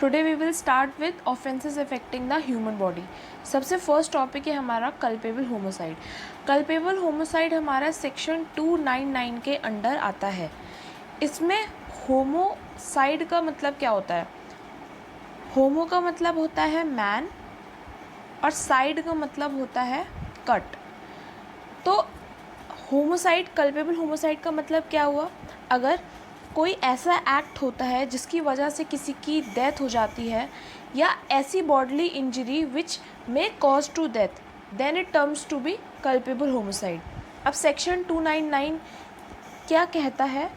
Today we will start with offences affecting the human body. सबसे first topic है हमारा culpable homicide. Culpable homicide हमारा section 299 के under आता है। इसमें होमोसाइड का मतलब क्या होता है? होमो का मतलब होता है मैन और साइड का मतलब होता है कट। तो होमोसाइड, कल्पेबल होमोसाइड का मतलब क्या हुआ? अगर कोई ऐसा एक्ट होता है जिसकी वजह से किसी की डेथ हो जाती है या ऐसी bodily injury which may cause to death, then it terms to be culpable homicide. अब सेक्शन 299 क्या कहता है?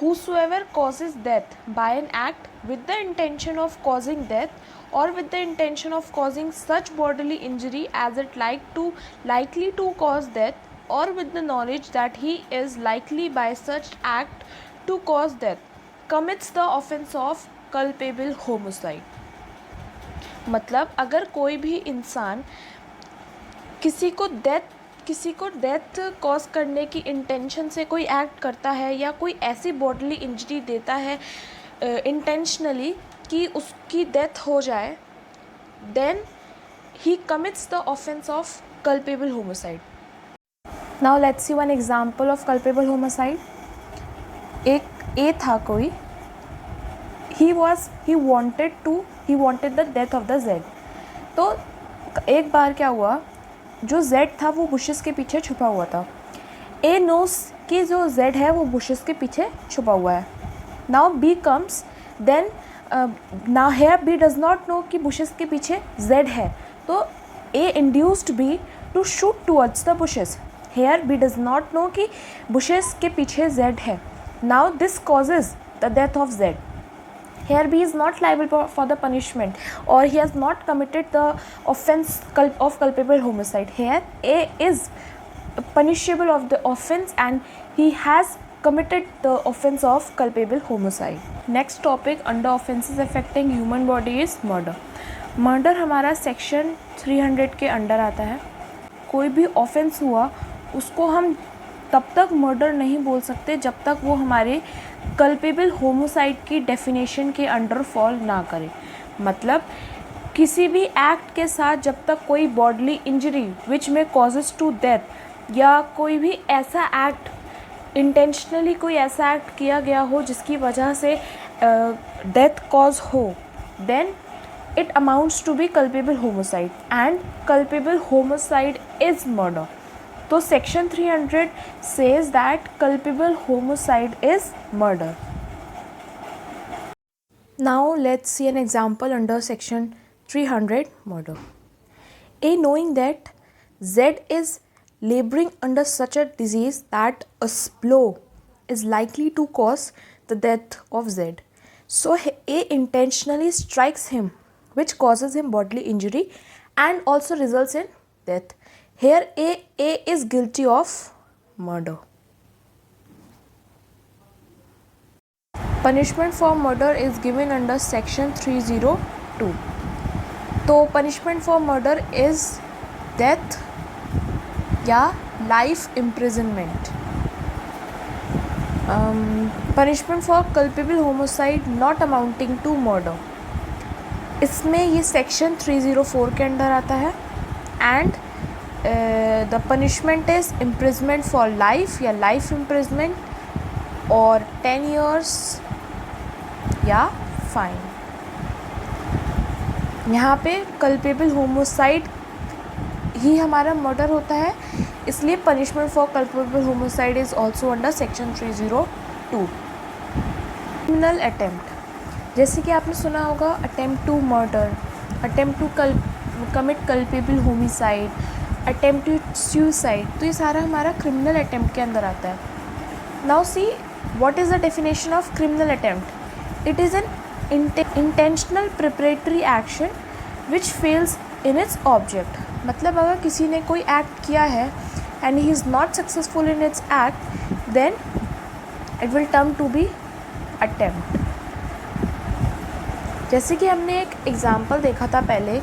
Whosoever causes death by an act with the intention of causing death or with the intention of causing such bodily injury as it likely to cause death, or with the knowledge that he is likely by such act to cause death, commits the offense of culpable homicide। मतलब अगर कोई भी इंसान किसी को death cause करने की intention से कोई एक्ट करता है या कोई ऐसी बॉडली इंजरी देता है इंटेंशनली कि उसकी डेथ हो जाए, then he commits the offence of culpable homicide. Now let's see one example of culpable homicide. एक ए था कोई, he wanted the death of the Z. तो एक बार क्या हुआ, जो जेड था वो बुशेस के पीछे छुपा हुआ था। ए नोस कि जो जेड है वो बुशेस के पीछे छुपा हुआ है। Now B comes, then now here B does not know कि बुशेस के पीछे जेड है, तो A induced B to shoot towards the bushes. Here B does not know कि बुशेस के पीछे जेड है। Now this causes the death of Z. Here B is not liable for the punishment, or he has not committed the offense of culpable homicide. Here A is punishable of the offense and he has committed the offense of culpable homicide. Next topic under offenses affecting human body is murder. Murder हमारा section 300 के under आता है। कोई भी offense हुआ उसको हम तब तक मर्डर नहीं बोल सकते जब तक वो हमारे कल्पेबल होमोसाइड की डेफिनेशन के अंडर फॉल ना करे। मतलब किसी भी एक्ट के साथ जब तक कोई बॉडली इंजरी विच में कॉजेज टू डेथ या कोई भी ऐसा एक्ट इंटेंशनली कोई ऐसा एक्ट किया गया हो जिसकी वजह से डेथ कॉज हो, then it amounts to be culpable homicide and culpable homicide is murder. तो section 300 says that culpable homicide is murder. Now let's see an example under section 300 murder. A knowing that Z is laboring under such a disease that a blow is likely to cause the death of Z, so A intentionally strikes him, which causes him bodily injury and also results in death. Here A is guilty of murder. Punishment for murder is given under section 302. तो punishment for murder is death या life imprisonment. Punishment for culpable homicide not amounting to murder, इसमें ये section 304 के under आता है and the punishment is imprisonment for life या life imprisonment और 10 years या fine। यहाँ पे culpable homicide ही हमारा murder होता है, इसलिए punishment for culpable homicide is also under section 302। criminal attempt, जैसे कि आपने सुना होगा attempt to murder, attempt to commit culpable homicide, attempt to suicide, तो ये सारा हमारा क्रिमिनल अटेम्प्ट के अंदर आता है। Now see what is the definition of criminal attempt. It is an intentional preparatory action which fails in its object. मतलब अगर किसी ने कोई एक्ट किया है and he is not successful in its act, then it will term to be attempt. जैसे कि हमने एक एग्जाम्पल देखा था पहले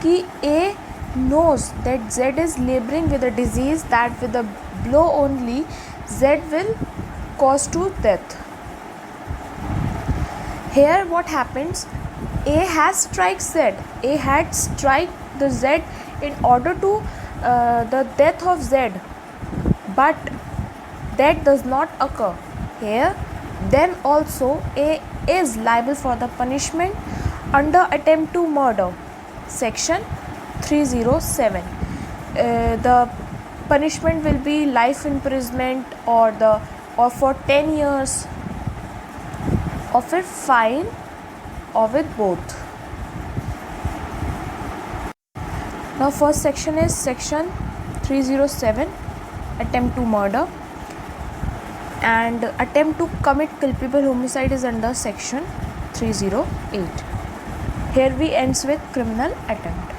कि ए knows that Z is laboring with a disease that with a blow only Z will cause to death. Here what happens, A has strike Z. A had strike the Z in order to the death of Z, but that does not occur here. Then also A is liable for the punishment under attempt to murder, section 307. The punishment will be life imprisonment or for 10 years, or for fine, or with both. Now first section is section 307, attempt to murder, and attempt to commit culpable homicide is under section 308. Here we ends with criminal attempt.